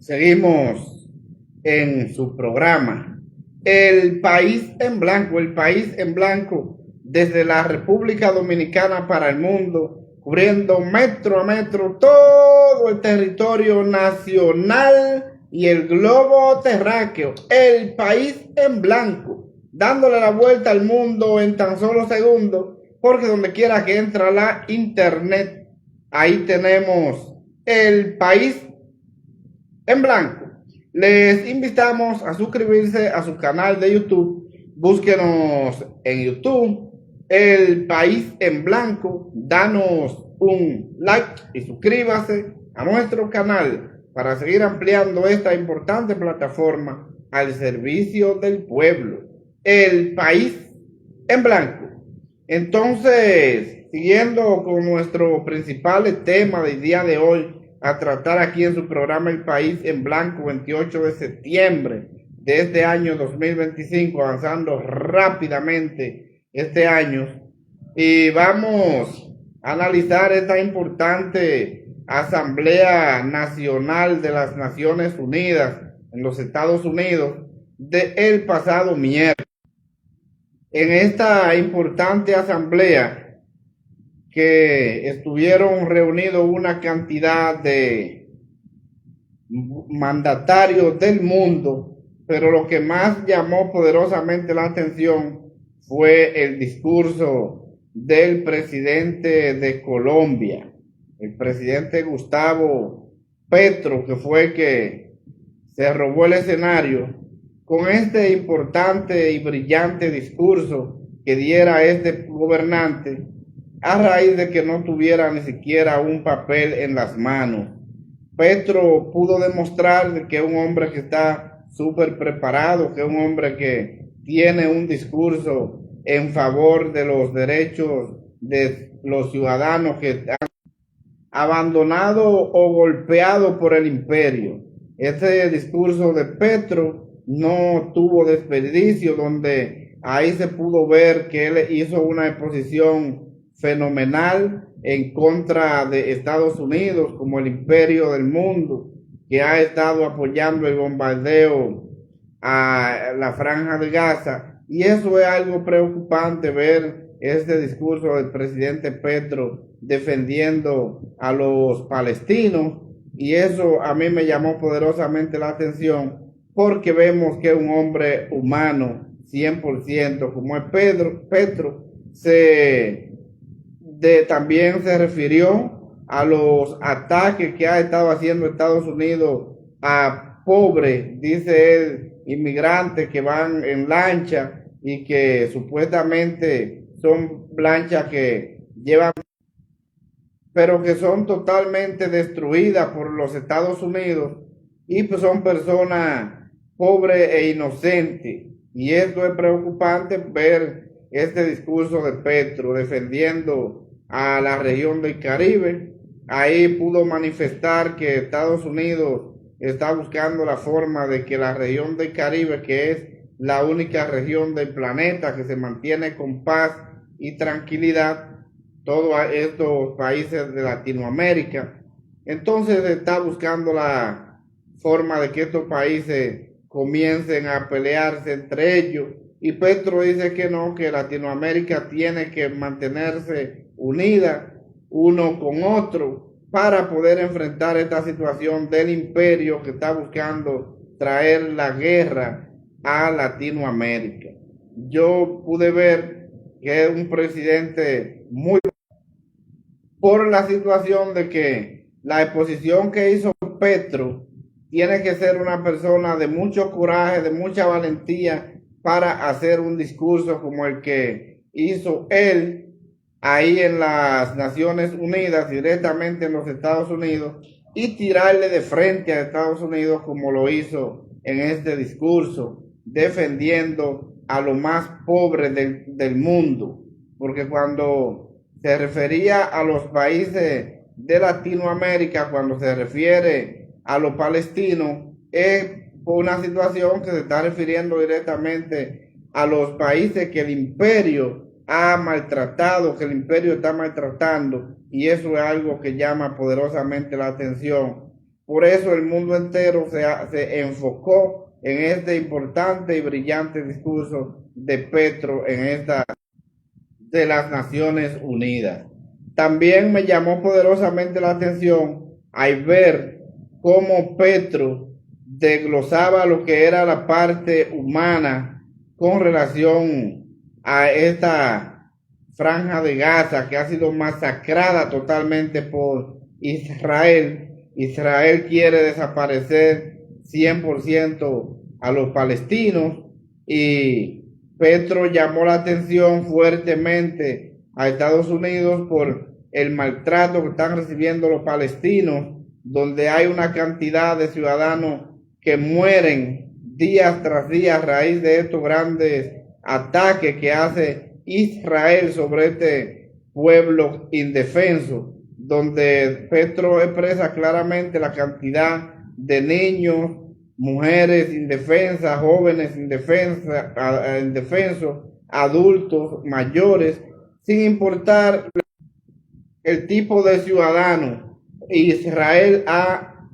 Seguimos en su programa, El País en Blanco, El País en Blanco, desde la República Dominicana para el mundo, cubriendo metro a metro todo el territorio nacional y el globo terráqueo. El País en Blanco, dándole la vuelta al mundo en tan solo segundos, porque donde quiera que entra la internet, ahí tenemos El País en Blanco. Les invitamos a suscribirse a su canal de YouTube. Búsquenos en YouTube, El País en Blanco. Danos un like y suscríbase a nuestro canal para seguir ampliando esta importante plataforma al servicio del pueblo. El País en Blanco. Entonces, siguiendo con nuestro principal tema del día de hoy, a tratar aquí en su programa El País en Blanco, 28 de septiembre de este año 2025, avanzando rápidamente este año, y vamos a analizar esta importante Asamblea Nacional de las Naciones Unidas en los Estados Unidos del pasado miércoles. En esta importante asamblea que estuvieron reunidos una cantidad de mandatarios del mundo, pero lo que más llamó poderosamente la atención fue el discurso del presidente de Colombia, el presidente Gustavo Petro, que fue que se robó el escenario con este importante y brillante discurso que diera este gobernante, a raíz de que no tuviera ni siquiera un papel en las manos. Petro pudo demostrar que es un hombre que está súper preparado, que es un hombre que tiene un discurso en favor de los derechos de los ciudadanos que han abandonado o golpeado por el imperio. Ese discurso de Petro no tuvo desperdicio, donde ahí se pudo ver que él hizo una exposición fenomenal en contra de Estados Unidos como el imperio del mundo, que ha estado apoyando el bombardeo a la franja de Gaza, y eso es algo preocupante, ver este discurso del presidente Petro defendiendo a los palestinos, y eso a mí me llamó poderosamente la atención, porque vemos que un hombre humano 100% como es Petro también se refirió a los ataques que ha estado haciendo Estados Unidos a pobres, dice él, inmigrantes que van en lancha y que supuestamente son lanchas que llevan, pero que son totalmente destruidas por los Estados Unidos, y pues son personas pobres e inocentes. Y esto es preocupante, ver este discurso de Petro defendiendo a la región del Caribe. Ahí pudo manifestar que Estados Unidos está buscando la forma de que la región del Caribe, que es la única región del planeta que se mantiene con paz y tranquilidad, todos estos países de Latinoamérica, entonces está buscando la forma de que estos países comiencen a pelearse entre ellos. Y Petro dice que no, que Latinoamérica tiene que mantenerse unida uno con otro para poder enfrentar esta situación del imperio que está buscando traer la guerra a Latinoamérica. Yo pude ver que es un presidente muy, por la situación de que la exposición que hizo Petro, tiene que ser una persona de mucho coraje, de mucha valentía, para hacer un discurso como el que hizo él ahí en las Naciones Unidas, directamente en los Estados Unidos, y tirarle de frente a Estados Unidos como lo hizo en este discurso, defendiendo a los más pobres del mundo, porque cuando se refería a los países de Latinoamérica, cuando se refiere a los palestinos, es por una situación que se está refiriendo directamente a los países que el imperio ha maltratado, que el imperio está maltratando, y eso es algo que llama poderosamente la atención Por eso el mundo entero se enfocó en este importante y brillante discurso de Petro en esta de las Naciones Unidas. También me llamó poderosamente la atención al ver cómo Petro desglosaba lo que era la parte humana con relación a esta franja de Gaza que ha sido masacrada totalmente por Israel. Israel quiere desaparecer 100% a los palestinos y Petro llamó la atención fuertemente a Estados Unidos por el maltrato que están recibiendo los palestinos, donde hay una cantidad de ciudadanos que mueren día tras día a raíz de estos grandes ataques que hace Israel sobre este pueblo indefenso, donde Petro expresa claramente la cantidad de niños, mujeres indefensas, jóvenes indefensos, adultos, mayores, sin importar el tipo de ciudadano. Israel ha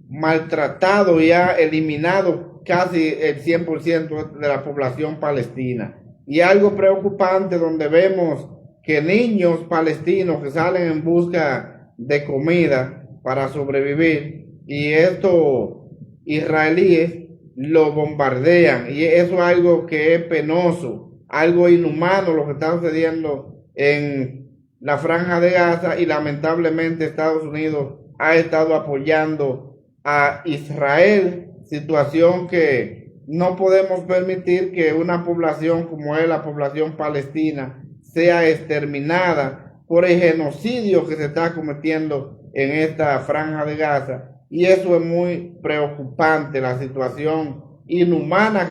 maltratado y ha eliminado casi el 100% de la población palestina. Y algo preocupante donde vemos que niños palestinos que salen en busca de comida para sobrevivir y estos israelíes lo bombardean, y eso es algo que es penoso, algo inhumano lo que está sucediendo en la franja de Gaza, y lamentablemente Estados Unidos ha estado apoyando a Israel, situación que no podemos permitir que una población como es la población palestina sea exterminada por el genocidio que se está cometiendo en esta franja de Gaza. Y eso es muy preocupante, la situación inhumana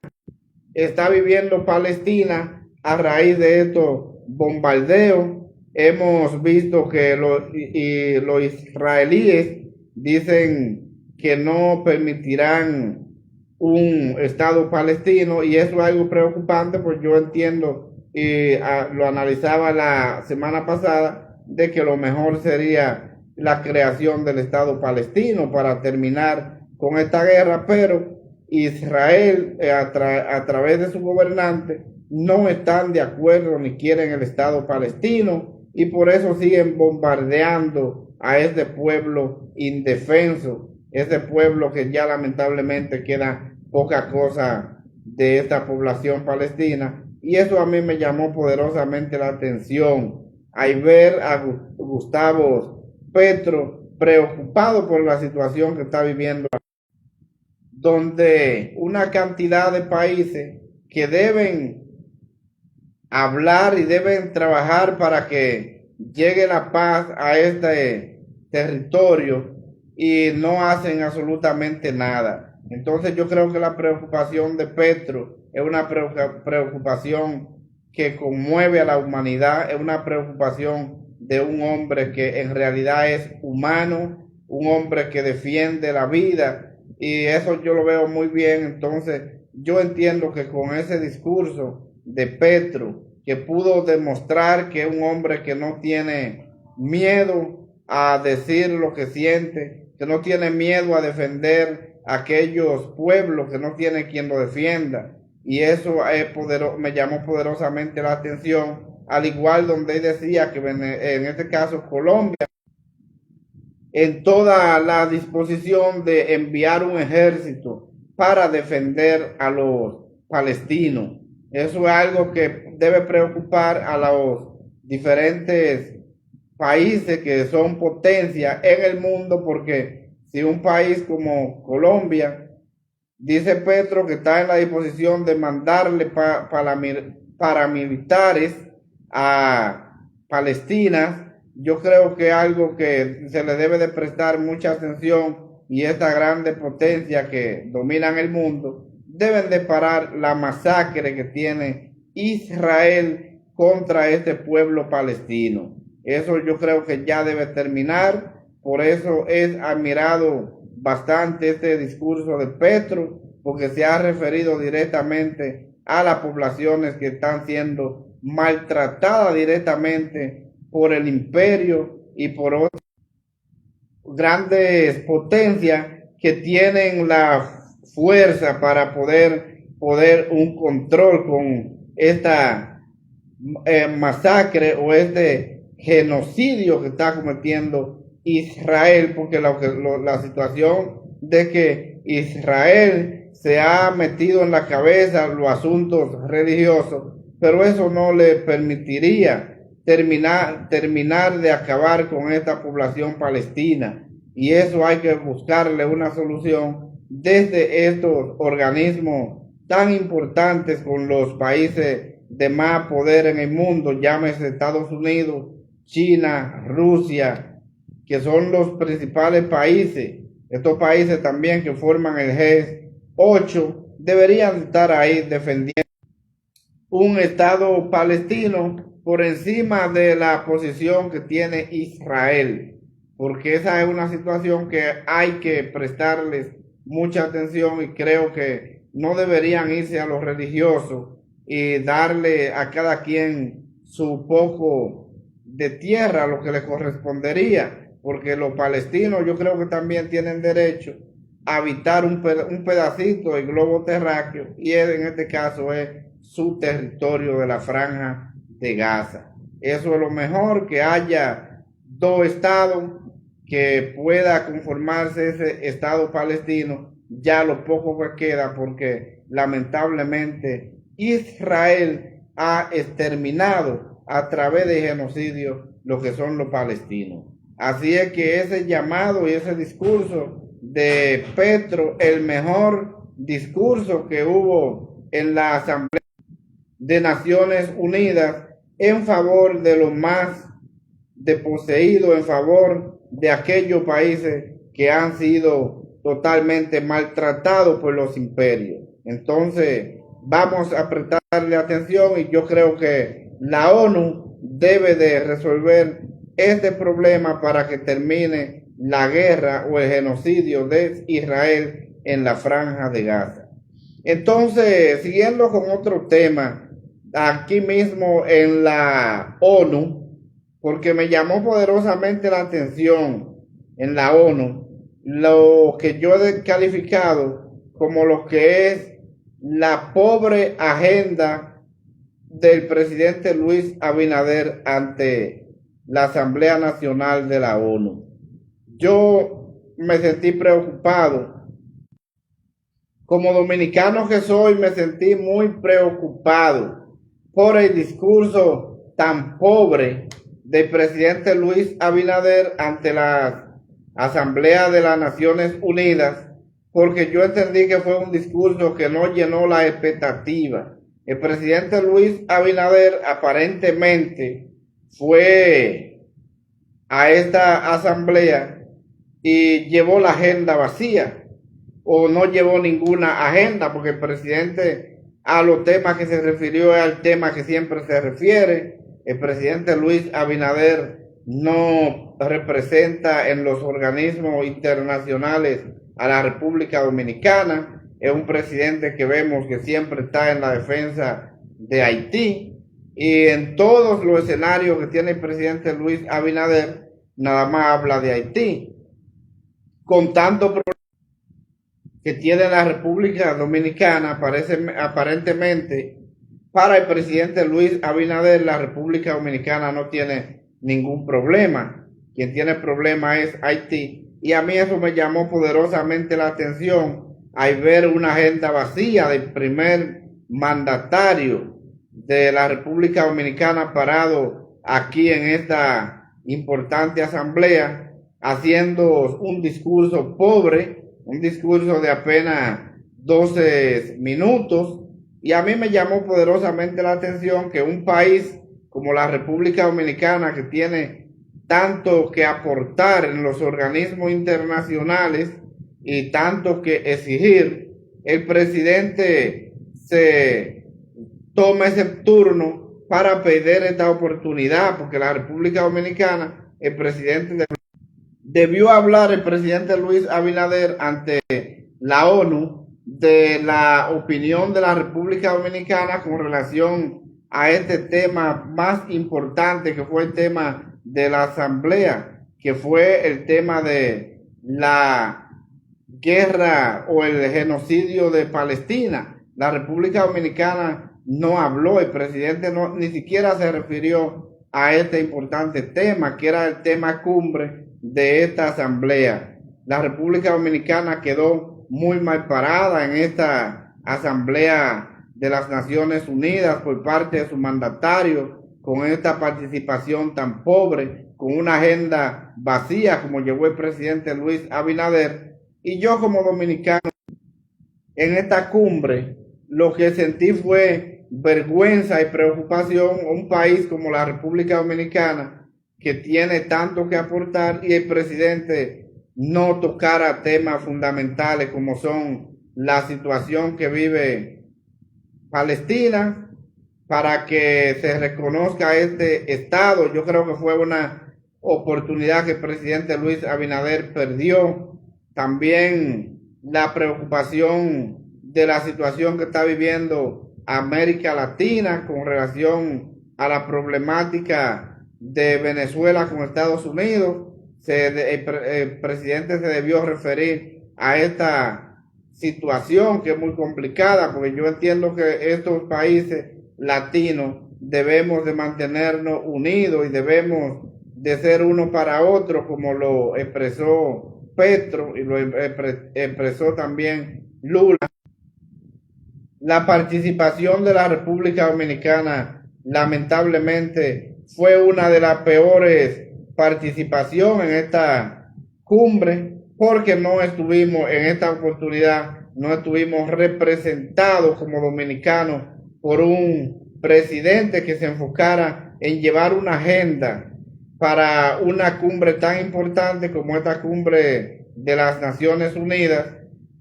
que está viviendo Palestina a raíz de estos bombardeos. Hemos visto que los israelíes dicen que no permitirán un Estado palestino, y eso es algo preocupante, pues yo entiendo y lo analizaba la semana pasada, de que lo mejor sería la creación del Estado palestino para terminar con esta guerra, pero Israel a través de su gobernante no están de acuerdo ni quieren el Estado palestino, y por eso siguen bombardeando a este pueblo indefenso, ese pueblo que ya lamentablemente queda poca cosa de esta población palestina. Y eso a mí me llamó poderosamente la atención al ver a Gustavo Petro preocupado por la situación que está viviendo, donde una cantidad de países que deben hablar y deben trabajar para que llegue la paz a este territorio, y no hacen absolutamente nada. Entonces yo creo que la preocupación de Petro es una preocupación que conmueve a la humanidad, es una preocupación de un hombre que en realidad es humano, un hombre que defiende la vida, y eso yo lo veo muy bien. Entonces yo entiendo que con ese discurso de Petro, que pudo demostrar que es un hombre que no tiene miedo a decir lo que siente, que no tiene miedo a defender a aquellos pueblos que no tiene quien lo defienda, y eso me llamó poderosamente la atención, al igual donde él decía que en este caso Colombia en toda la disposición de enviar un ejército para defender a los palestinos. Eso es algo que debe preocupar a los diferentes países que son potencia en el mundo, porque si un país como Colombia, dice Petro que está en la disposición de mandarle paramilitares a Palestina, yo creo que algo que se le debe de prestar mucha atención, y esta grande potencia que dominan el mundo deben de parar la masacre que tiene Israel contra este pueblo palestino. Eso yo creo que ya debe terminar. Por eso es admirado bastante este discurso de Petro, porque se ha referido directamente a las poblaciones que están siendo maltratadas directamente por el imperio y por otros. grandes potencias que tienen la fuerza para poder un control con esta masacre o este genocidio que está cometiendo Israel, porque la situación de que Israel se ha metido en la cabeza los asuntos religiosos, pero eso no le permitiría terminar de acabar con esta población palestina, y eso hay que buscarle una solución desde estos organismos tan importantes con los países de más poder en el mundo, llámese Estados Unidos, China, Rusia, que son los principales países. Estos países también que forman el G8 deberían estar ahí defendiendo un Estado palestino por encima de la posición que tiene Israel, porque esa es una situación que hay que prestarles mucha atención, y creo que no deberían irse a los religiosos y darle a cada quien su poco de tierra, lo que le correspondería, porque los palestinos yo creo que también tienen derecho a habitar un pedacito del globo terráqueo, y en este caso es su territorio de la Franja de Gaza. Eso es lo mejor, que haya dos estados, que pueda conformarse ese estado palestino, ya lo poco que queda, porque lamentablemente Israel ha exterminado a través de genocidio lo que son los palestinos. Así es que ese llamado y ese discurso de Petro, el mejor discurso que hubo en la Asamblea de Naciones Unidas en favor de los más desposeídos, en favor de aquellos países que han sido totalmente maltratados por los imperios. Entonces vamos a prestarle atención, y yo creo que la ONU debe de resolver este problema para que termine la guerra o el genocidio de Israel en la Franja de Gaza. Entonces, siguiendo con otro tema, aquí mismo en la ONU, porque me llamó poderosamente la atención en la ONU, lo que yo he calificado como lo que es la pobre agenda del presidente Luis Abinader ante la Asamblea Nacional de la ONU. Yo me sentí preocupado. Como dominicano que soy, me sentí muy preocupado por el discurso tan pobre del presidente Luis Abinader ante la Asamblea de las Naciones Unidas, porque yo entendí que fue un discurso que no llenó la expectativa. El presidente Luis Abinader aparentemente fue a esta asamblea y llevó la agenda vacía, o no llevó ninguna agenda, porque el presidente a los temas que se refirió es al tema que siempre se refiere. El presidente Luis Abinader no representa en los organismos internacionales a la República Dominicana. Es un presidente que vemos que siempre está en la defensa de Haití, y en todos los escenarios que tiene el presidente Luis Abinader nada más habla de Haití, con tanto problema que tiene la República Dominicana. Aparentemente para el presidente Luis Abinader la República Dominicana no tiene ningún problema. Quien tiene problema es Haití, y a mí eso me llamó poderosamente la atención al ver una agenda vacía del primer mandatario de la República Dominicana parado aquí en esta importante asamblea, haciendo un discurso pobre, un discurso de apenas 12 minutos. Y a mí me llamó poderosamente la atención que un país como la República Dominicana, que tiene tanto que aportar en los organismos internacionales y tanto que exigir, el presidente se toma ese turno para perder esta oportunidad, porque la República Dominicana, el presidente debió hablar, el presidente Luis Abinader, ante la ONU de la opinión de la República Dominicana con relación a este tema más importante, que fue el tema de la Asamblea que fue el tema de la guerra o el genocidio de Palestina. La República Dominicana no habló, el presidente no, ni siquiera se refirió a este importante tema, que era el tema cumbre de esta asamblea. La República Dominicana quedó muy mal parada en esta asamblea de las Naciones Unidas por parte de su mandatario, con esta participación tan pobre, con una agenda vacía como llevó el presidente Luis Abinader. Y yo como dominicano en esta cumbre lo que sentí fue vergüenza y preocupación. Un país como la República Dominicana, que tiene tanto que aportar, y el presidente no tocara temas fundamentales como son la situación que vive Palestina, para que se reconozca este Estado. Yo creo que fue una oportunidad que el presidente Luis Abinader perdió. También la preocupación de la situación que está viviendo América Latina con relación a la problemática de Venezuela con Estados Unidos. El presidente se debió referir a esta situación que es muy complicada, porque yo entiendo que estos países latinos debemos de mantenernos unidos y debemos de ser uno para otro, como lo expresó Petro y lo expresó también Lula. La participación de la República Dominicana lamentablemente fue una de las peores participaciones en esta cumbre, porque no estuvimos en esta oportunidad, no estuvimos representados como dominicanos por un presidente que se enfocara en llevar una agenda para una cumbre tan importante como esta cumbre de las Naciones Unidas,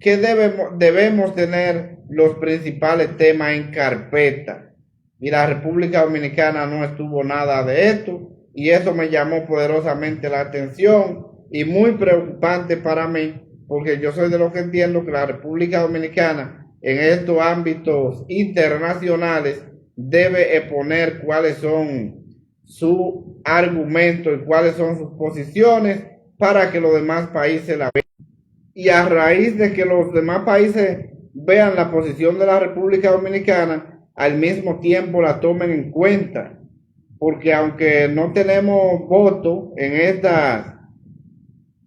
que debemos tener los principales temas en carpeta. Y la República Dominicana no estuvo nada de esto, y eso me llamó poderosamente la atención y muy preocupante para mí, porque yo soy de los que entiendo que la República Dominicana en estos ámbitos internacionales debe exponer cuáles son sus argumentos y cuáles son sus posiciones para que los demás países la vean. Y a raíz de que los demás países vean la posición de la República Dominicana, al mismo tiempo la tomen en cuenta, porque aunque no tenemos voto en esta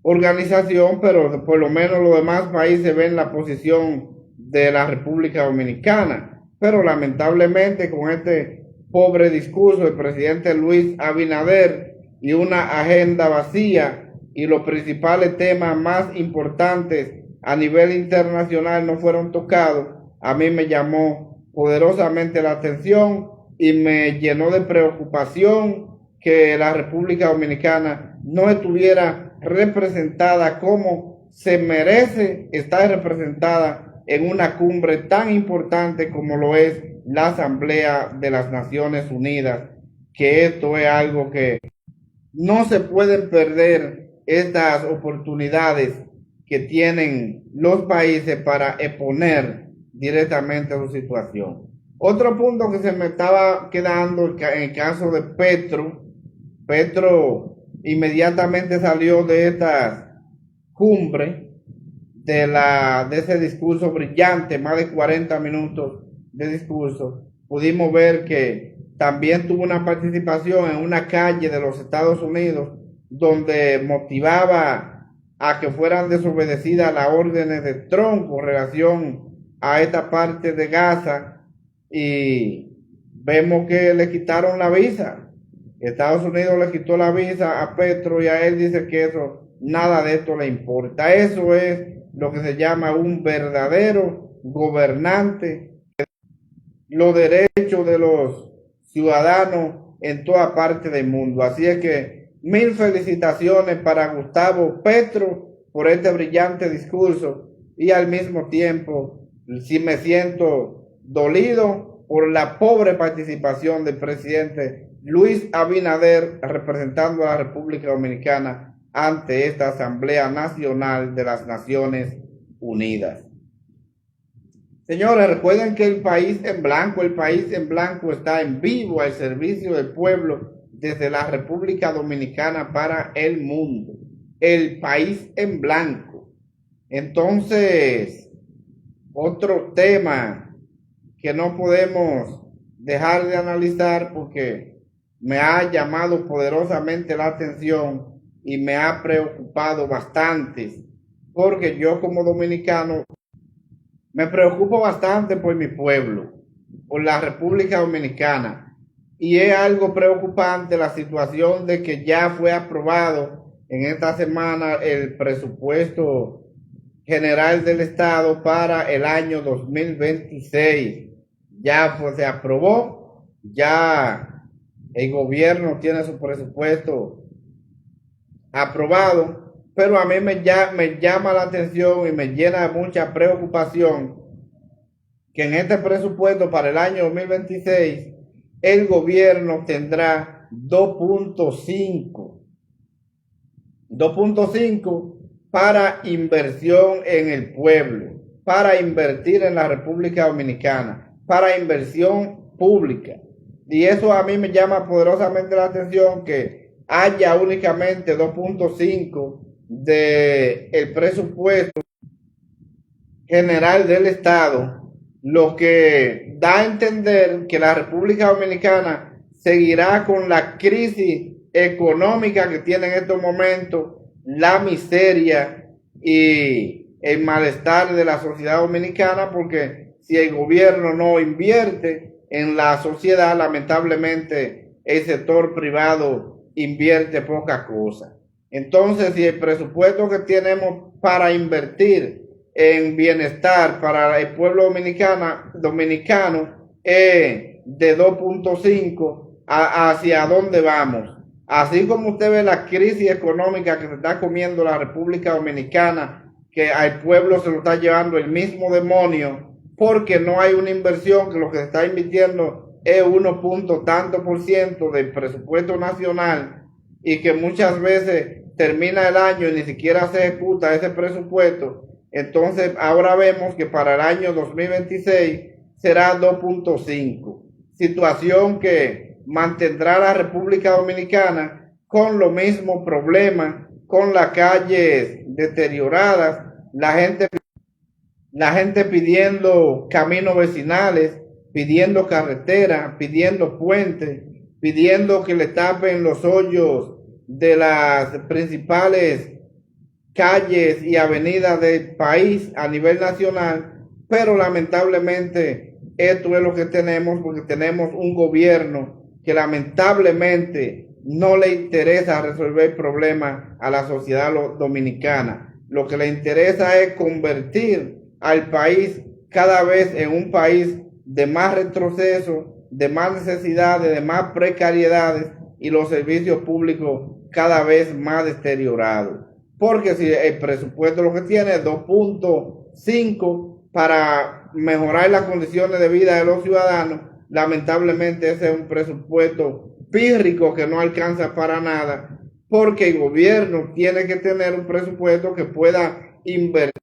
organización, pero por lo menos los demás países ven la posición de la República Dominicana. Pero lamentablemente con este pobre discurso del presidente Luis Abinader y una agenda vacía, y los principales temas más importantes a nivel internacional no fueron tocados, a mí me llamó poderosamente la atención y me llenó de preocupación que la República Dominicana no estuviera representada como se merece estar representada en una cumbre tan importante como lo es la Asamblea de las Naciones Unidas, que esto es algo que no se pueden perder, estas oportunidades que tienen los países para exponer directamente su situación. Otro punto que se me estaba quedando en el caso de Petro inmediatamente salió de esta cumbre, de ese discurso brillante, más de 40 minutos de discurso. Pudimos ver que también tuvo una participación en una calle de los Estados Unidos, donde motivaba a que fueran desobedecidas las órdenes de Trump con relación a esta parte de Gaza, y vemos que le quitaron la visa. Estados Unidos le quitó la visa a Petro y a él dice que eso, nada de esto le importa. Eso es lo que se llama un verdadero gobernante, los derechos de los ciudadanos en toda parte del mundo. Así es que mil felicitaciones para Gustavo Petro por este brillante discurso, y al mismo tiempo sí me siento dolido por la pobre participación del presidente Luis Abinader representando a la República Dominicana ante esta Asamblea Nacional de las Naciones Unidas. Señores, recuerden que el país en blanco está en vivo al servicio del pueblo desde la República Dominicana para el mundo, el país en blanco. Entonces, otro tema que no podemos dejar de analizar porque me ha llamado poderosamente la atención y me ha preocupado bastante, porque yo como dominicano me preocupo bastante por mi pueblo, por la República Dominicana, y es algo preocupante la situación de que ya fue aprobado en esta semana el presupuesto general del Estado para el año 2026. Ya se aprobó, ya el gobierno tiene su presupuesto aprobado, pero a mí me llama la atención y me llena de mucha preocupación que en este presupuesto para el año 2026 el gobierno tendrá 2.5 para inversión en el pueblo, para invertir en la República Dominicana, para inversión pública. Y eso a mí me llama poderosamente la atención, que haya únicamente 2.5 del presupuesto general del Estado, lo que da a entender que la República Dominicana seguirá con la crisis económica que tiene en estos momentos, la miseria y el malestar de la sociedad dominicana, porque si el gobierno no invierte en la sociedad, lamentablemente el sector privado invierte poca cosa. Entonces, si el presupuesto que tenemos para invertir en bienestar para el pueblo dominicano es de 2.5, ¿hacia dónde vamos? Así como usted ve la crisis económica que se está comiendo la República Dominicana, que al pueblo se lo está llevando el mismo demonio, porque no hay una inversión, que lo que se está invirtiendo es 1 punto tanto por ciento del presupuesto nacional, y que muchas veces termina el año y ni siquiera se ejecuta ese presupuesto. Entonces ahora vemos que para el año 2026 será 2.5, situación que mantendrá a la República Dominicana con los mismos problemas, con las calles deterioradas, la gente pidiendo caminos vecinales, pidiendo carreteras, pidiendo puentes, pidiendo que le tapen los hoyos de las principales calles y avenidas del país a nivel nacional. Pero lamentablemente esto es lo que tenemos, porque tenemos un gobierno que lamentablemente no le interesa resolver problemas a la sociedad dominicana. Lo que le interesa es convertir al país cada vez en un país de más retroceso, de más necesidades, de más precariedades, y los servicios públicos cada vez más deteriorados. Porque si el presupuesto lo que tiene es 2.5 para mejorar las condiciones de vida de los ciudadanos, lamentablemente ese es un presupuesto pírrico que no alcanza para nada, porque el gobierno tiene que tener un presupuesto que pueda invertir.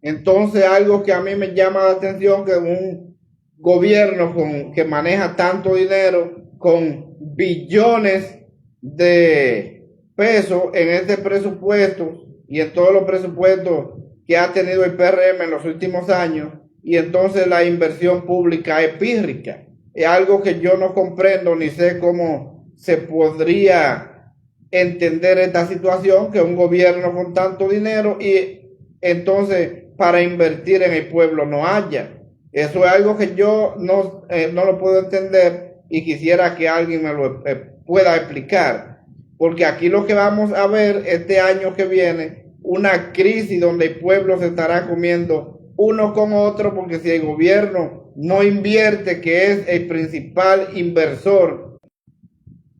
Entonces, algo que a mí me llama la atención, que un gobierno que maneja tanto dinero, con billones de pesos en este presupuesto y en todos los presupuestos que ha tenido el PRM en los últimos años, y entonces la inversión pública es pírrica. Es algo que yo no comprendo ni sé cómo se podría entender esta situación, que un gobierno con tanto dinero y entonces para invertir en el pueblo no haya. Eso es algo que yo no lo puedo entender, y quisiera que alguien me lo pueda explicar, porque aquí lo que vamos a ver este año que viene, una crisis donde el pueblo se estará comiendo uno con otro, porque si el gobierno no invierte, que es el principal inversor,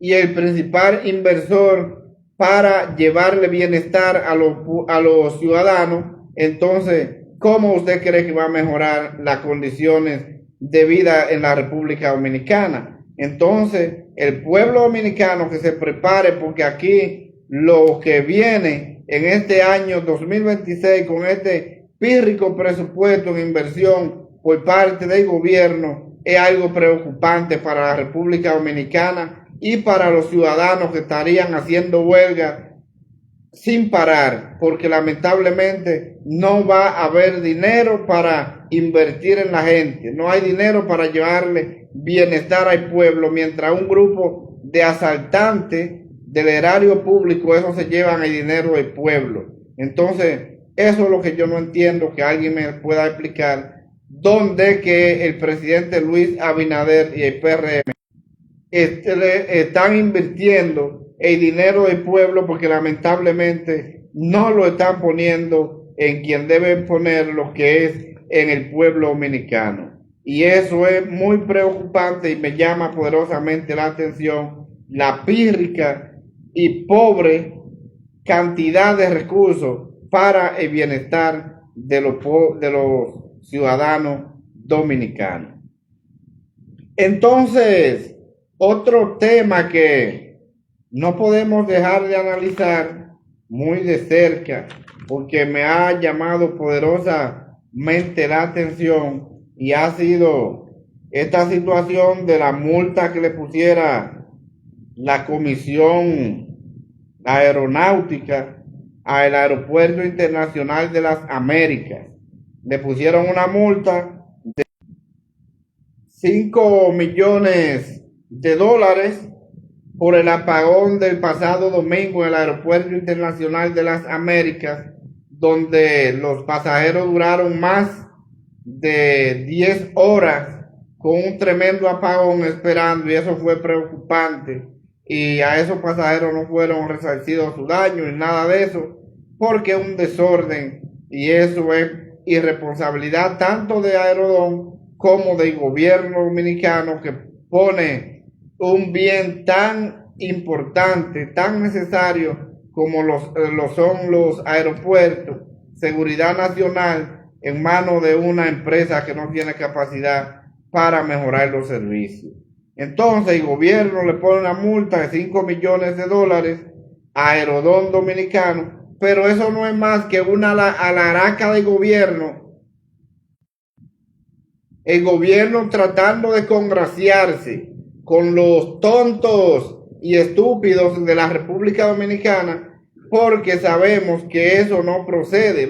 y el principal inversor para llevarle bienestar a los ciudadanos, entonces, ¿cómo usted cree que va a mejorar las condiciones de vida en la República Dominicana? Entonces, el pueblo dominicano que se prepare, porque aquí lo que viene en este año 2026 con este pírrico presupuesto en inversión por parte del gobierno es algo preocupante para la República Dominicana, y para los ciudadanos que estarían haciendo huelga sin parar, porque lamentablemente no va a haber dinero para invertir en la gente, no hay dinero para llevarle bienestar al pueblo, mientras un grupo de asaltantes del erario público, eso se llevan el dinero del pueblo. Entonces, eso es lo que yo no entiendo, que alguien me pueda explicar, dónde que el presidente Luis Abinader y el PRM están invirtiendo el dinero del pueblo, porque lamentablemente no lo están poniendo en quien deben poner, lo que es en el pueblo dominicano. Y eso es muy preocupante y me llama poderosamente la atención la pírrica y pobre cantidad de recursos para el bienestar de los ciudadanos dominicanos. Entonces, otro tema que no podemos dejar de analizar muy de cerca, porque me ha llamado poderosamente la atención, y ha sido esta situación de la multa que le pusiera la Comisión Aeronáutica al Aeropuerto Internacional de las Américas. Le pusieron una multa de 5 millones de dólares por el apagón del pasado domingo en el Aeropuerto Internacional de las Américas, donde los pasajeros duraron más de 10 horas con un tremendo apagón esperando, y eso fue preocupante, y a esos pasajeros no fueron resarcidos su daño ni nada de eso, porque es un desorden, y eso es irresponsabilidad tanto de Aerodón como del gobierno dominicano, que pone un bien tan importante, tan necesario como lo son los aeropuertos, seguridad nacional, en manos de una empresa que no tiene capacidad para mejorar los servicios. Entonces el gobierno le pone una multa de 5 millones de dólares a Aerodón Dominicano, pero eso no es más que una alaraca de gobierno. El gobierno tratando de congraciarse con los tontos y estúpidos de la República Dominicana, porque sabemos que eso no procede.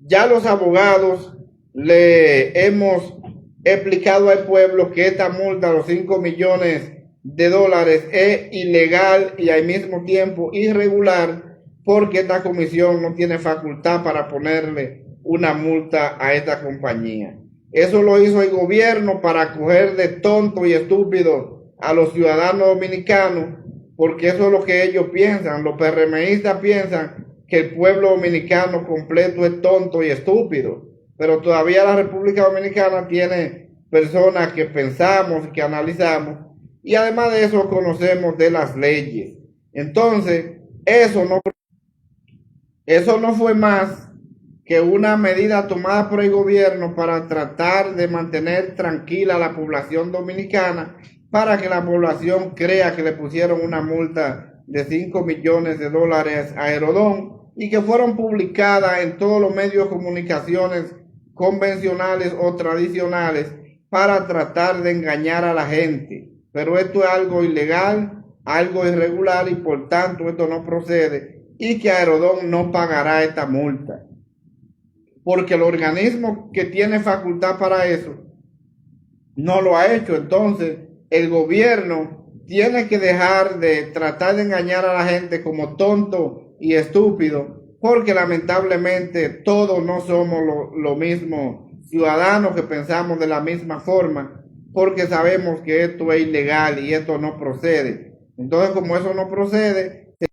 Ya los abogados le hemos explicado al pueblo que esta multa, los 5 millones de dólares, es ilegal y al mismo tiempo irregular, porque esta comisión no tiene facultad para ponerle una multa a esta compañía. Eso lo hizo el gobierno para coger de tonto y estúpido a los ciudadanos dominicanos, porque eso es lo que ellos piensan. Los PRMistas piensan que el pueblo dominicano completo es tonto y estúpido, pero todavía la República Dominicana tiene personas que pensamos y que analizamos, y además de eso conocemos de las leyes. Entonces, eso no fue más que una medida tomada por el gobierno para tratar de mantener tranquila a la población dominicana, para que la población crea que le pusieron una multa de 5 millones de dólares a Aerodón, y que fueron publicadas en todos los medios de comunicaciones convencionales o tradicionales para tratar de engañar a la gente. Pero esto es algo ilegal, algo irregular, y por tanto esto no procede, y que Aerodón no pagará esta multa, porque el organismo que tiene facultad para eso no lo ha hecho. Entonces el gobierno tiene que dejar de tratar de engañar a la gente como tonto y estúpido, porque lamentablemente todos no somos lo mismo ciudadanos que pensamos de la misma forma, porque sabemos que esto es ilegal y esto no procede. Entonces, como eso no procede, se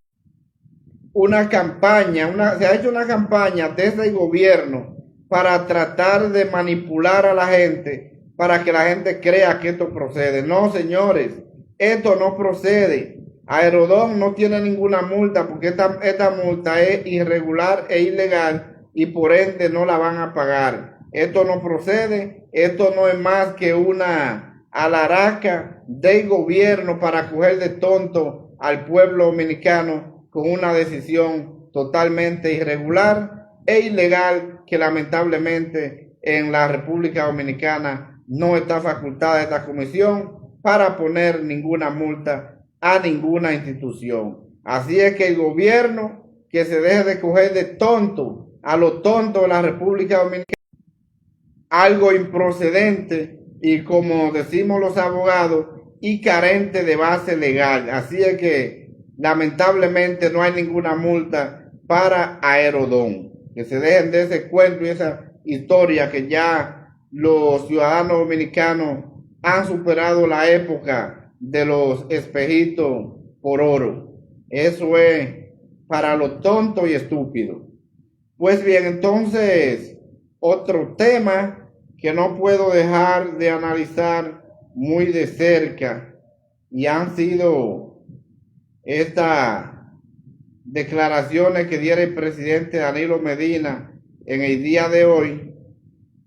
ha hecho una campaña desde el gobierno para tratar de manipular a la gente, para que la gente crea que esto procede. No, señores, esto no procede. Aerodón no tiene ninguna multa, porque esta multa es irregular e ilegal, y por ende no la van a pagar. Esto no procede, esto no es más que una alaraca del gobierno para coger de tonto al pueblo dominicano con una decisión totalmente irregular e ilegal, que lamentablemente en la República Dominicana no está facultada esta comisión para poner ninguna multa a ninguna institución. Así es que el gobierno que se deje de coger de tonto a lo tonto de la República Dominicana, algo improcedente y, como decimos los abogados, y carente de base legal. Así es que lamentablemente no hay ninguna multa para Aerodón. Que se dejen de ese cuento y esa historia, que ya los ciudadanos dominicanos han superado la época de los espejitos por oro. Eso es para los tontos y estúpidos. Pues bien, entonces, otro tema que no puedo dejar de analizar muy de cerca, y han sido estas declaraciones que diera el presidente Danilo Medina en el día de hoy,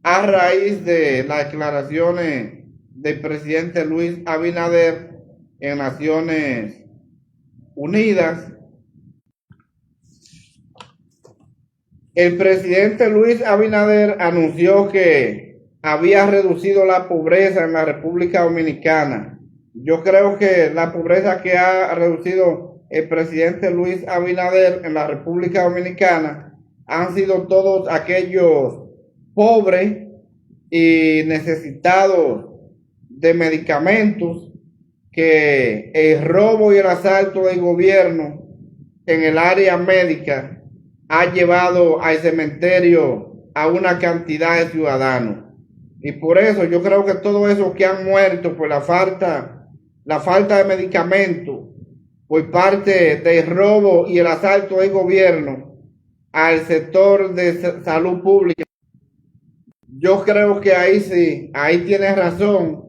a raíz de las declaraciones del presidente Luis Abinader en Naciones Unidas. El presidente Luis Abinader anunció que había reducido la pobreza en la República Dominicana. Yo creo que la pobreza que ha reducido el presidente Luis Abinader en la República Dominicana han sido todos aquellos pobres y necesitados de medicamentos que el robo y el asalto del gobierno en el área médica ha llevado al cementerio a una cantidad de ciudadanos. Y por eso yo creo que todo eso que han muerto por la falta de medicamentos, por parte del robo y el asalto del gobierno al sector de salud pública, yo creo que ahí sí, ahí tiene razón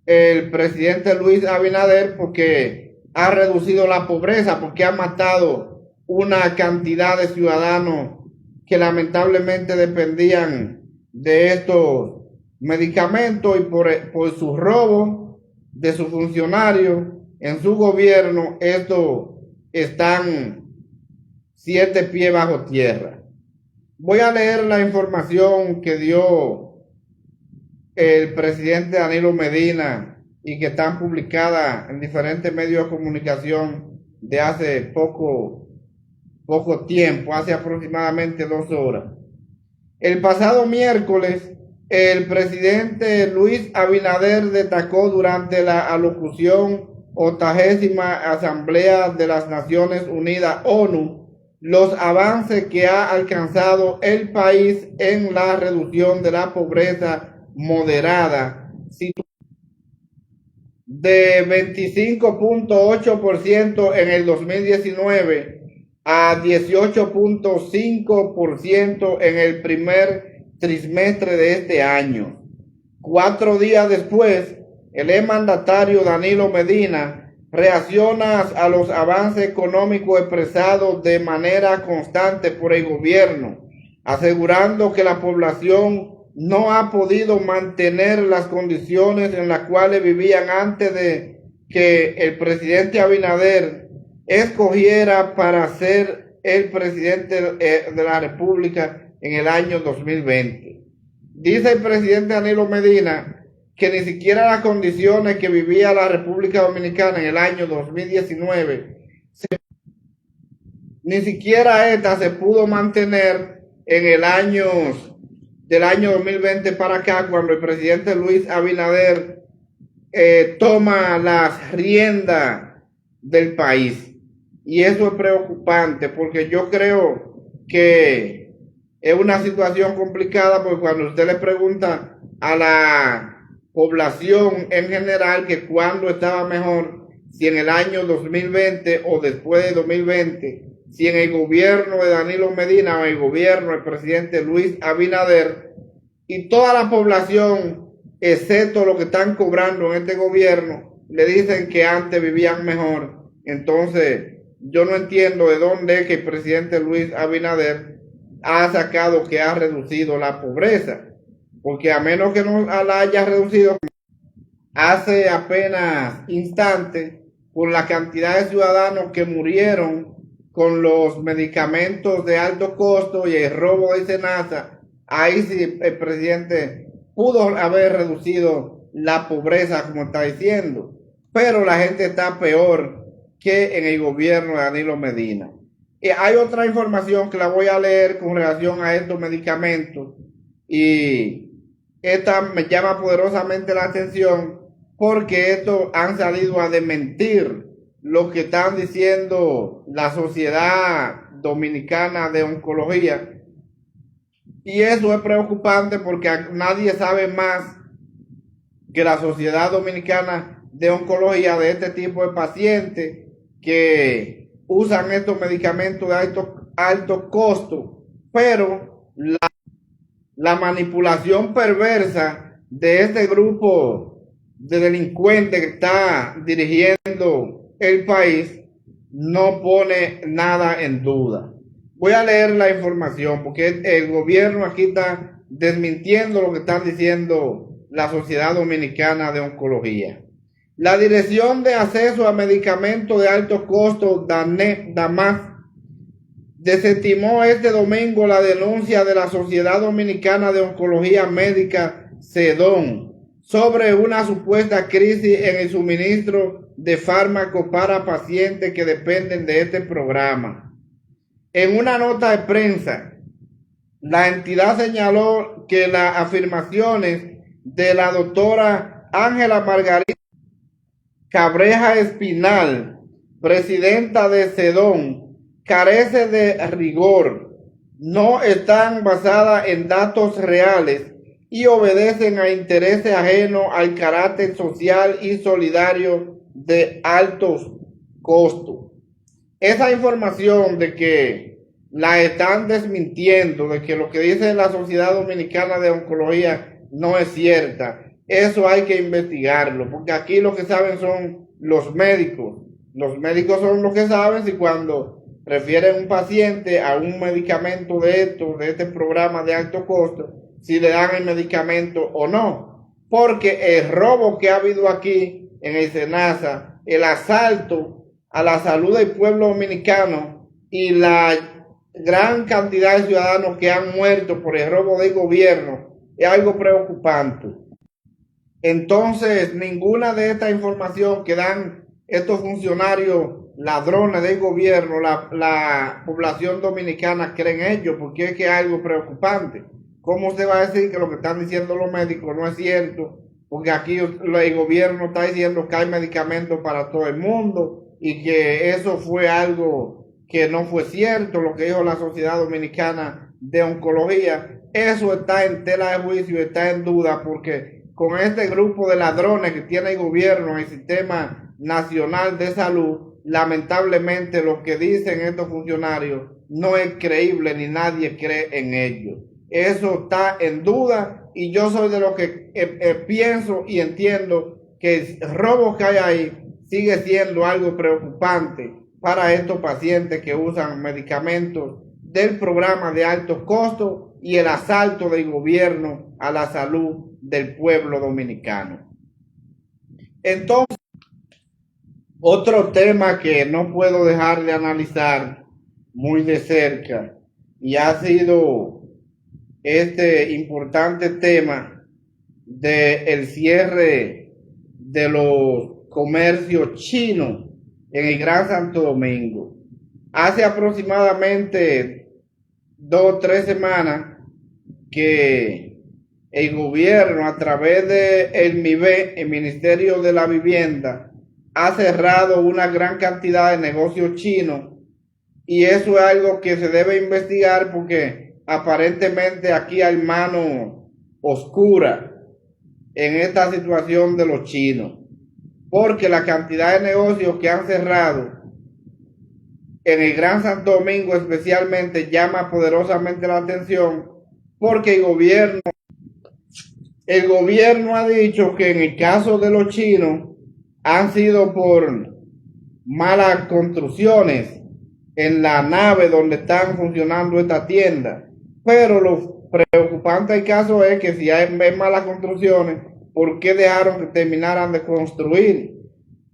el presidente Luis Abinader, porque ha reducido la pobreza, porque ha matado una cantidad de ciudadanos que lamentablemente dependían de estos medicamentos, y por su robo de sus funcionarios en su gobierno, estos están 7 pies bajo tierra. Voy a leer la información que dio el presidente Danilo Medina y que están publicadas en diferentes medios de comunicación de hace poco tiempo, hace aproximadamente 2 horas. El pasado miércoles, el presidente Luis Abinader destacó durante la alocución 80ª Asamblea de las Naciones Unidas, ONU, los avances que ha alcanzado el país en la reducción de la pobreza moderada, de 25.8% en el 2019 a 18.5% en el primer trimestre de este año. 4 días después, el mandatario Danilo Medina reacciona a los avances económicos expresados de manera constante por el gobierno, asegurando que la población no ha podido mantener las condiciones en las cuales vivían antes de que el presidente Abinader escogiera para ser el presidente de la República en el año 2020. Dice el presidente Danilo Medina que ni siquiera las condiciones que vivía la República Dominicana en el año 2019, ni siquiera esta se pudo mantener en el año del año 2020 para acá, cuando el presidente Luis Abinader toma las riendas del país. Y eso es preocupante, porque yo creo que es una situación complicada, porque cuando usted le pregunta a la población en general que cuándo estaba mejor, si en el año 2020 o después de 2020, si en el gobierno de Danilo Medina o en el gobierno del presidente Luis Abinader, y toda la población, excepto los que están cobrando en este gobierno, le dicen que antes vivían mejor. Entonces, yo no entiendo de dónde es que el presidente Luis Abinader ha sacado que ha reducido la pobreza, porque a menos que no la haya reducido hace apenas instantes, por la cantidad de ciudadanos que murieron con los medicamentos de alto costo y el robo de Senasa, ahí sí el presidente pudo haber reducido la pobreza, como está diciendo, pero la gente está peor que en el gobierno de Danilo Medina. Y hay otra información que la voy a leer con relación a estos medicamentos y esta me llama poderosamente la atención porque estos han salido a desmentir lo que están diciendo la Sociedad Dominicana de Oncología. Y eso es preocupante porque nadie sabe más que la Sociedad Dominicana de Oncología de este tipo de pacientes que usan estos medicamentos de alto costo, pero la manipulación perversa de este grupo de delincuentes que está dirigiendo el país no pone nada en duda. Voy a leer la información porque el gobierno aquí está desmintiendo lo que están diciendo la Sociedad Dominicana de Oncología. La Dirección de Acceso a Medicamentos de Alto Costo, DAMAS, desestimó este domingo la denuncia de la Sociedad Dominicana de Oncología Médica, SEDON, sobre una supuesta crisis en el suministro de fármacos para pacientes que dependen de este programa. En una nota de prensa, la entidad señaló que las afirmaciones de la doctora Ángela Margarita Cabreja Espinal, presidenta de SEDON, carece de rigor, no están basadas en datos reales y obedecen a intereses ajenos al carácter social y solidario de altos costos. Esa información de que la están desmintiendo, de que lo que dice la Sociedad Dominicana de Oncología no es cierta, eso hay que investigarlo, porque aquí lo que saben son los médicos. Los médicos son los que saben si cuando refieren un paciente a un medicamento de este programa de alto costo, si le dan el medicamento o no. Porque el robo que ha habido aquí en el SENASA, el asalto a la salud del pueblo dominicano y la gran cantidad de ciudadanos que han muerto por el robo del gobierno es algo preocupante. Entonces, ninguna de esta información que dan estos funcionarios ladrones del gobierno, la población dominicana cree en ellos, porque es que es algo preocupante. ¿Cómo usted va a decir que lo que están diciendo los médicos no es cierto? Porque aquí el gobierno está diciendo que hay medicamentos para todo el mundo y que eso fue algo que no fue cierto, lo que dijo la Sociedad Dominicana de Oncología. Eso está en tela de juicio, está en duda, porque con este grupo de ladrones que tiene el gobierno, el Sistema Nacional de Salud, lamentablemente lo que dicen estos funcionarios no es creíble ni nadie cree en ellos. Eso está en duda y yo soy de los que pienso y entiendo que el robo que hay ahí sigue siendo algo preocupante para estos pacientes que usan medicamentos del programa de alto costo y el asalto del gobierno a la salud del pueblo dominicano. Entonces, otro tema que no puedo dejar de analizar muy de cerca y ha sido este importante tema del cierre de los comercios chinos en el Gran Santo Domingo. Hace aproximadamente 2 o 3 semanas que el gobierno a través de el MIBE, el Ministerio de la Vivienda, ha cerrado una gran cantidad de negocios chinos y eso es algo que se debe investigar porque aparentemente aquí hay mano oscura en esta situación de los chinos, porque la cantidad de negocios que han cerrado en el Gran Santo Domingo especialmente llama poderosamente la atención, porque el gobierno ha dicho que en el caso de los chinos han sido por malas construcciones en la nave donde están funcionando esta tienda. Pero lo preocupante del caso es que si hay malas construcciones, ¿por qué dejaron que terminaran de construir?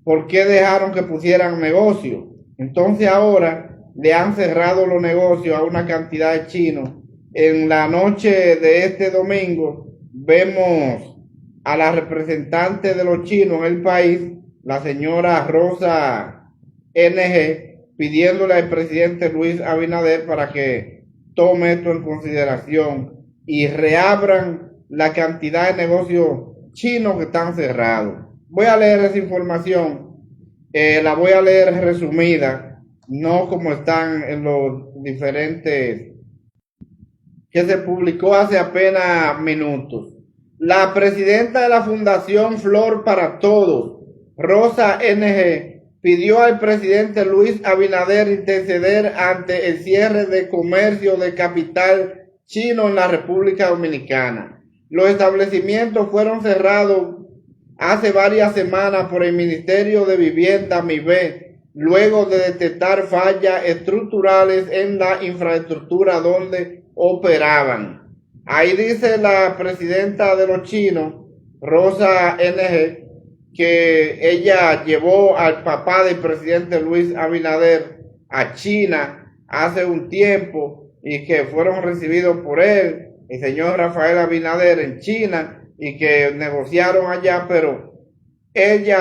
¿Por qué dejaron que pusieran negocio? Entonces ahora le han cerrado los negocios a una cantidad de chinos. En la noche de este domingo vemos a la representante de los chinos en el país, la señora Rosa NG, pidiéndole al presidente Luis Abinader para que tome esto en consideración y reabran la cantidad de negocios chinos que están cerrados. Voy a leer esa información, la voy a leer resumida, no como están en los diferentes que se publicó hace apenas minutos. La presidenta de la Fundación Flor para Todos, Rosa NG, pidió al presidente Luis Abinader interceder ante el cierre de comercio de capital chino en la República Dominicana. Los establecimientos fueron cerrados hace varias semanas por el Ministerio de Vivienda, MIVE, luego de detectar fallas estructurales en la infraestructura donde operaban. Ahí dice la presidenta de los chinos, Rosa NG, que ella llevó al papá del presidente Luis Abinader a China hace un tiempo y que fueron recibidos por él, el señor Rafael Abinader, en China, y que negociaron allá, pero ella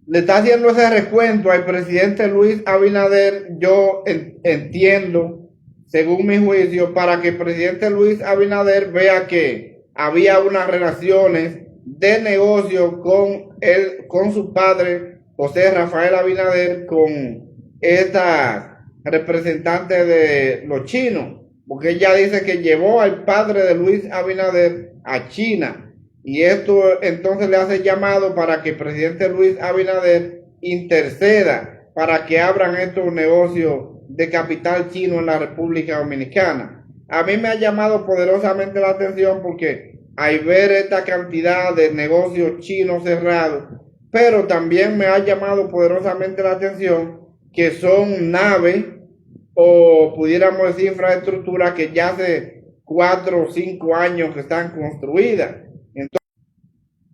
le está haciendo ese recuento al presidente Luis Abinader. Yo entiendo, según mi juicio, para que el presidente Luis Abinader vea que había unas relaciones de negocio con su padre, José Rafael Abinader, con esta representante de los chinos, porque ella dice que llevó al padre de Luis Abinader a China. Y esto entonces le hace llamado para que el presidente Luis Abinader interceda para que abran estos negocios de capital chino en la República Dominicana. A mí me ha llamado poderosamente la atención porque al ver esta cantidad de negocios chinos cerrados, pero también me ha llamado poderosamente la atención que son naves o pudiéramos decir infraestructuras que ya hace 4 o 5 años que están construidas.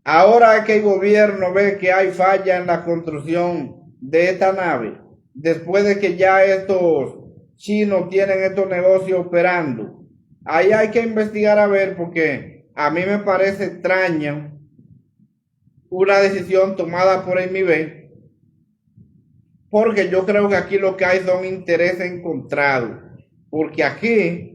Ahora que el gobierno ve que hay falla en la construcción de esta nave, después de que ya estos chinos tienen estos negocios operando, ahí hay que investigar a ver, porque a mí me parece extraña una decisión tomada por el MIBE, porque yo creo que aquí lo que hay son intereses encontrados, porque aquí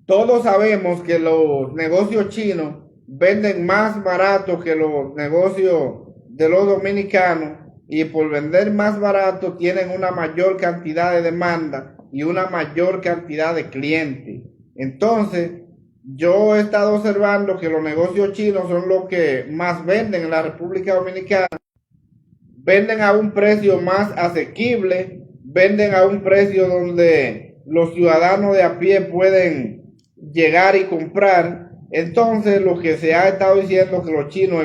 todos sabemos que los negocios chinos venden más barato que los negocios de los dominicanos, y por vender más barato tienen una mayor cantidad de demanda y una mayor cantidad de clientes. Entonces, yo he estado observando que los negocios chinos son los que más venden en la República Dominicana. Venden a un precio más asequible, venden a un precio donde los ciudadanos de a pie pueden llegar y comprar. Entonces, lo que se ha estado diciendo que los chinos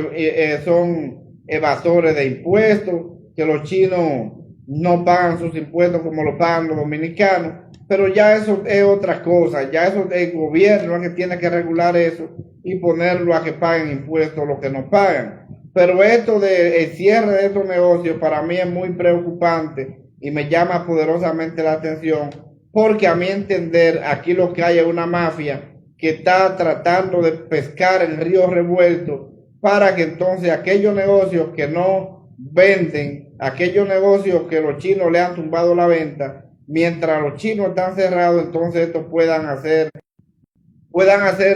son evasores de impuestos, que los chinos no pagan sus impuestos como lo pagan los dominicanos, pero ya eso es otra cosa, ya eso es el gobierno que tiene que regular eso y ponerlo a que paguen impuestos los que no pagan. Pero esto del cierre de estos negocios para mí es muy preocupante y me llama poderosamente la atención, porque a mi entender aquí lo que hay es una mafia que está tratando de pescar en río revuelto para que entonces aquellos negocios que no venden, aquellos negocios que los chinos le han tumbado la venta, mientras los chinos están cerrados, entonces estos puedan hacer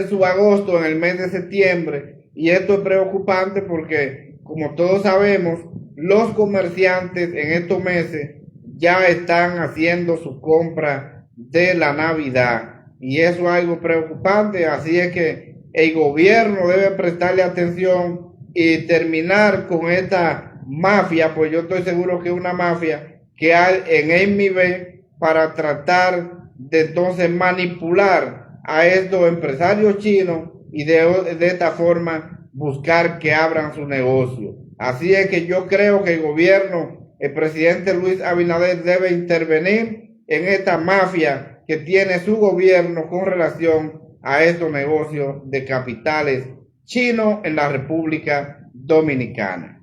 su agosto en el mes de septiembre. Y esto es preocupante porque, como todos sabemos, los comerciantes en estos meses ya están haciendo su compra de la Navidad. Y eso es algo preocupante, así es que el gobierno debe prestarle atención y terminar con esta mafia, pues yo estoy seguro que es una mafia que hay en el MIBE para tratar de entonces manipular a estos empresarios chinos y de esta forma buscar que abran su negocio. Así es que yo creo que el gobierno, el presidente Luis Abinader debe intervenir en esta mafia que tiene su gobierno con relación a estos negocios de capitales chinos en la República Dominicana.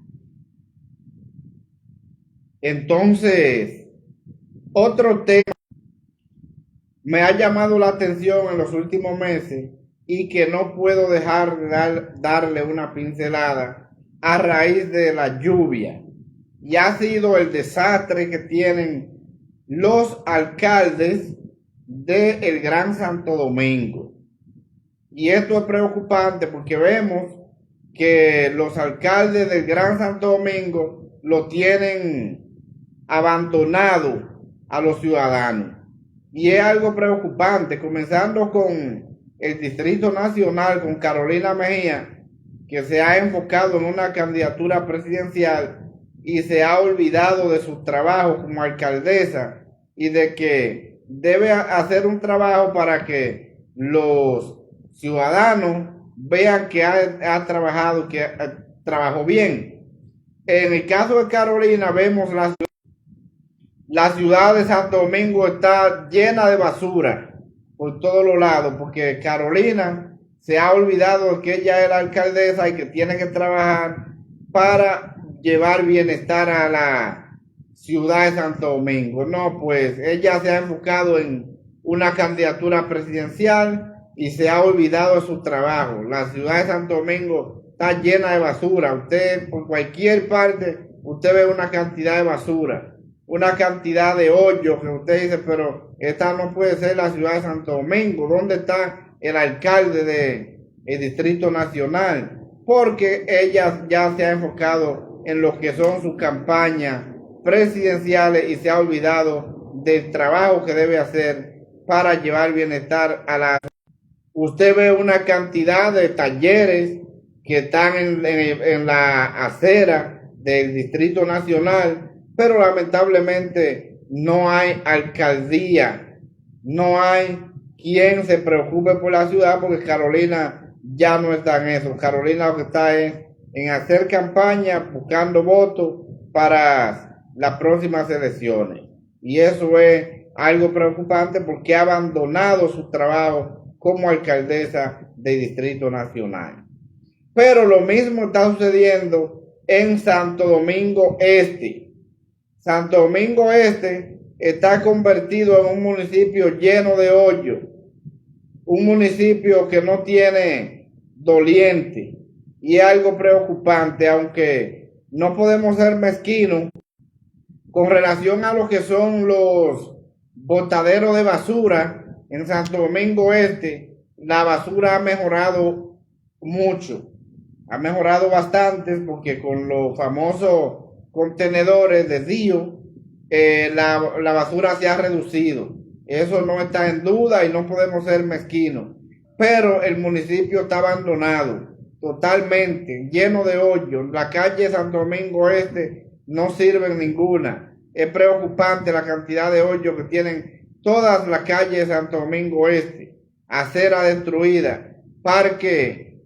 Entonces, otro tema me ha llamado la atención en los últimos meses y que no puedo dejar de darle una pincelada a raíz de la lluvia. Y ha sido el desastre que tienen los alcaldes del Gran Santo Domingo. Y esto es preocupante porque vemos que los alcaldes del Gran Santo Domingo lo tienen abandonado a los ciudadanos. Y es algo preocupante, comenzando con el Distrito Nacional, con Carolina Mejía, que se ha enfocado en una candidatura presidencial y se ha olvidado de su trabajo como alcaldesa y de que debe hacer un trabajo para que los ciudadanos vean que ha trabajado, que trabajó bien. En el caso de Carolina vemos la ciudad de Santo Domingo está llena de basura por todos los lados, porque Carolina se ha olvidado de que ella es la alcaldesa y que tiene que trabajar para llevar bienestar a la ciudad de Santo Domingo. No, pues ella se ha enfocado en una candidatura presidencial y se ha olvidado de su trabajo. La ciudad de Santo Domingo está llena de basura. Usted, por cualquier parte, usted ve una cantidad de basura, una cantidad de hoyos que usted dice, pero esta no puede ser la ciudad de Santo Domingo. ¿Dónde está el alcalde del Distrito Nacional? Porque ella ya se ha enfocado en lo que son sus campañas presidenciales y se ha olvidado del trabajo que debe hacer para llevar bienestar a la... Usted ve una cantidad de talleres que están en la acera del Distrito Nacional, pero lamentablemente no hay alcaldía, no hay quien se preocupe por la ciudad, porque Carolina ya no está en eso. Carolina lo que está es en hacer campaña, buscando votos para las próximas elecciones. Y eso es algo preocupante porque ha abandonado su trabajo como alcaldesa del Distrito Nacional. Pero lo mismo está sucediendo en Santo Domingo Este. Santo Domingo Este está convertido en un municipio lleno de hoyos, un municipio que no tiene doliente, y es algo preocupante, aunque no podemos ser mezquinos con relación a lo que son los botaderos de basura. En Santo Domingo Este la basura ha mejorado mucho, ha mejorado bastante, porque con los famosos contenedores de Río, la basura se ha reducido. Eso no está en duda y no podemos ser mezquinos. Pero el municipio está abandonado, totalmente, lleno de hoyos. La calle de Santo Domingo Este no sirve en ninguna. Es preocupante la cantidad de hoyos que tienen todas las calles de Santo Domingo Este. Acera destruida, parque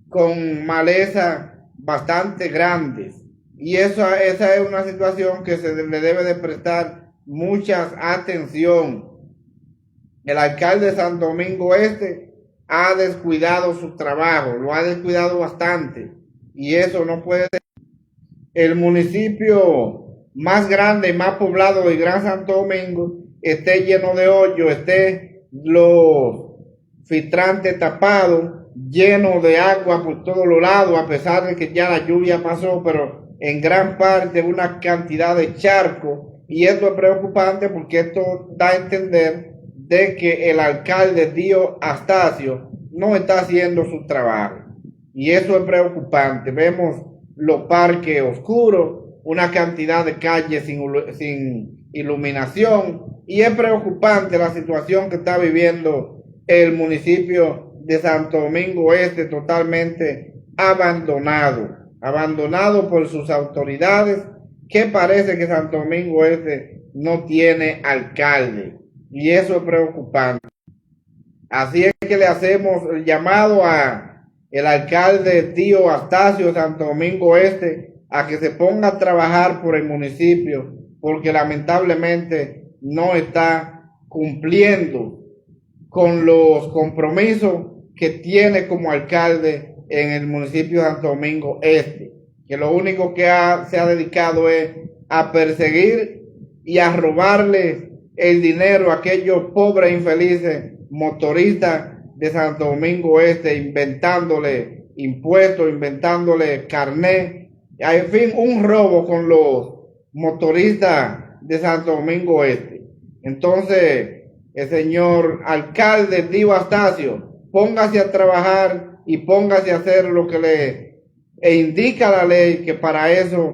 con maleza bastante grandes. Y esa es una situación que se le debe de prestar mucha atención. El alcalde de Santo Domingo Este ha descuidado su trabajo, lo ha descuidado bastante, y eso no puede ser. El municipio más grande y más poblado del Gran Santo Domingo esté lleno de hoyos, esté los filtrantes tapados, lleno de agua por todos los lados, a pesar de que ya la lluvia pasó, pero en gran parte una cantidad de charcos. Y esto es preocupante porque esto da a entender de que el alcalde Dio Astacio no está haciendo su trabajo, y eso es preocupante. Vemos los parques oscuros, una cantidad de calles sin iluminación, y es preocupante la situación que está viviendo el municipio de Santo Domingo Este, totalmente abandonado por sus autoridades, que parece que Santo Domingo Este no tiene alcalde, y eso es preocupante. Así es que le hacemos el llamado a el alcalde Tío Astacio de Santo Domingo Este a que se ponga a trabajar por el municipio, porque lamentablemente no está cumpliendo con los compromisos que tiene como alcalde en el municipio de Santo Domingo Este, que lo único que se ha dedicado es a perseguir y a robarle el dinero a aquellos pobres infelices motoristas de Santo Domingo Este, inventándole impuestos, inventándole carnet, en fin, un robo con los motoristas de Santo Domingo Este. Entonces, el señor alcalde Dio Astacio, póngase a trabajar y póngase a hacer lo que le indica la ley, que para eso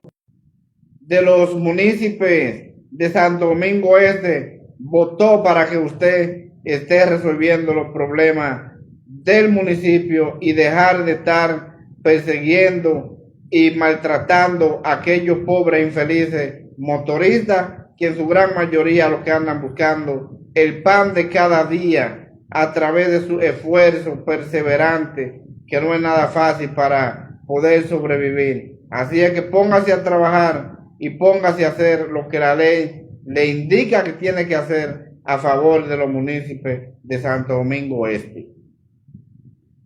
de los municipios de Santo Domingo Este votó para que usted esté resolviendo los problemas del municipio y dejar de estar persiguiendo y maltratando a aquellos pobres infelices motoristas que en su gran mayoría lo que andan buscando el pan de cada día a través de su esfuerzo perseverante, que no es nada fácil para poder sobrevivir. Así es que póngase a trabajar y póngase a hacer lo que la ley le indica que tiene que hacer a favor de los municipios de Santo Domingo Este.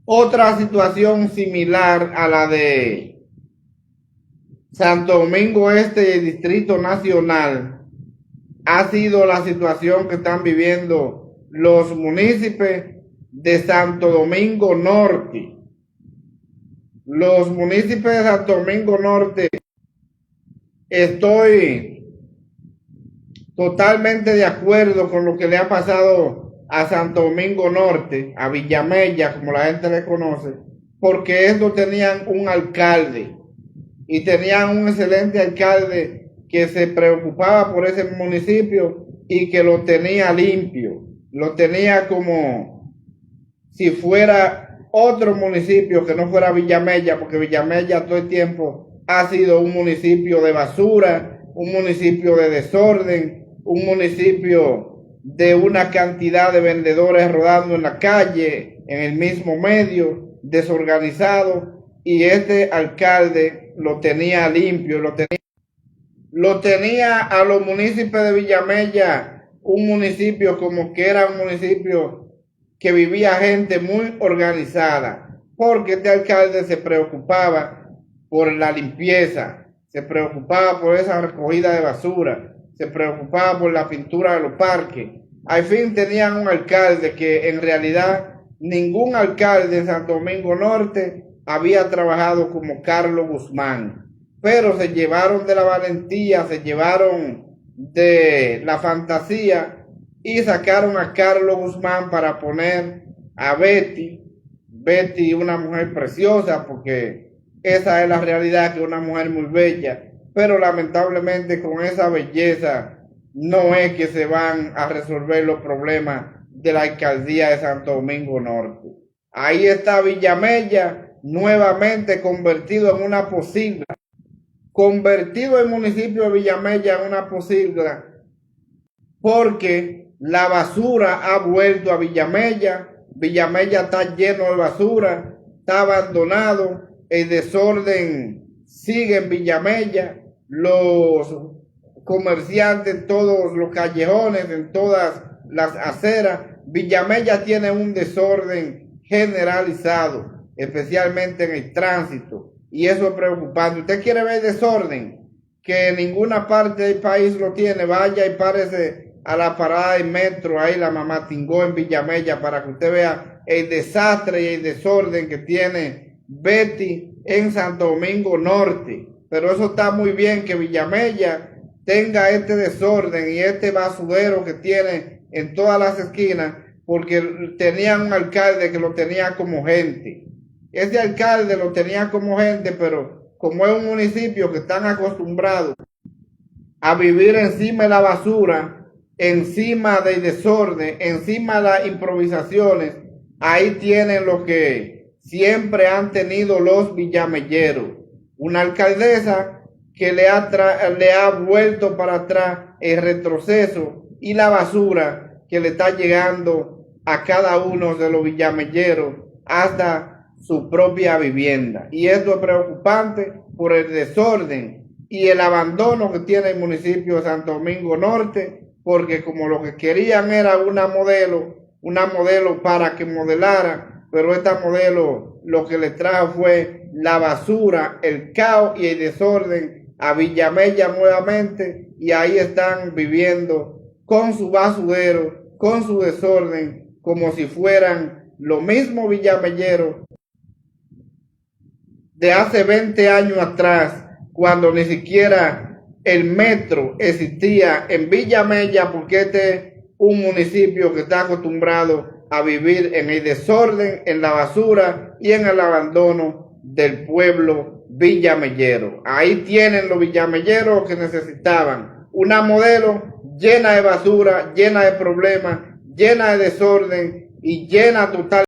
Otra situación similar a la de Santo Domingo Este y el Distrito Nacional ha sido la situación que están viviendo los municipios de Santo Domingo Norte. Los municipios de Santo Domingo Norte, estoy totalmente de acuerdo con lo que le ha pasado a Santo Domingo Norte, a Villamella, como la gente le conoce, porque estos tenían un alcalde y tenían un excelente alcalde que se preocupaba por ese municipio y que lo tenía limpio, lo tenía como si fuera otro municipio que no fuera Villamella, porque Villamella todo el tiempo ha sido un municipio de basura, un municipio de desorden, un municipio de una cantidad de vendedores rodando en la calle, en el mismo medio, desorganizado, y este alcalde lo tenía limpio, lo tenía a los municipios de Villamella, un municipio como que era un municipio que vivía gente muy organizada, porque este alcalde se preocupaba por la limpieza, se preocupaba por esa recogida de basura, se preocupaba por la pintura de los parques. Al fin tenían un alcalde que en realidad ningún alcalde en Santo Domingo Norte había trabajado como Carlos Guzmán, pero se llevaron de la valentía, se llevaron de la fantasía y sacaron a Carlos Guzmán para poner a Betty, una mujer preciosa, porque esa es la realidad, que es una mujer muy bella, pero lamentablemente con esa belleza no es que se van a resolver los problemas de la alcaldía de Santo Domingo Norte. Ahí está Villamella, nuevamente convertido en una posigla, convertido el municipio de Villamella en una posigla, porque la basura ha vuelto a Villamella. Villamella está lleno de basura, está abandonado, el desorden sigue en Villamella, los comerciantes en todos los callejones, en todas las aceras. Villamella tiene un desorden generalizado, especialmente en el tránsito, y eso es preocupante. Usted quiere ver desorden, que en ninguna parte del país lo tiene, vaya y párese a la parada del metro, ahí la Mamatingó en Villamella, para que usted vea el desastre y el desorden que tiene Betty en Santo Domingo Norte. Pero eso está muy bien, que Villamella tenga este desorden y este basurero que tiene en todas las esquinas, porque tenía un alcalde que lo tenía como gente. Ese alcalde lo tenía como gente, pero como es un municipio que están acostumbrados a vivir encima de la basura, encima del desorden, encima de las improvisaciones, ahí tienen lo que siempre han tenido los villamelleros. Una alcaldesa que le ha vuelto para atrás el retroceso y la basura que le está llegando a cada uno de los villamelleros hasta su propia vivienda. Y esto es preocupante por el desorden y el abandono que tiene el municipio de Santo Domingo Norte, porque como lo que querían era una modelo para que modelara, pero esta modelo lo que le trajo fue la basura, el caos y el desorden a Villamella nuevamente, y ahí están viviendo con su basurero, con su desorden, como si fueran lo mismo villamelleros de hace 20 años atrás, cuando ni siquiera el metro existía en Villamella, porque este es un municipio que está acostumbrado a vivir en el desorden, en la basura y en el abandono del pueblo villamellero. Ahí tienen los villamelleros que necesitaban una modelo llena de basura, llena de problemas, llena de desorden y llena total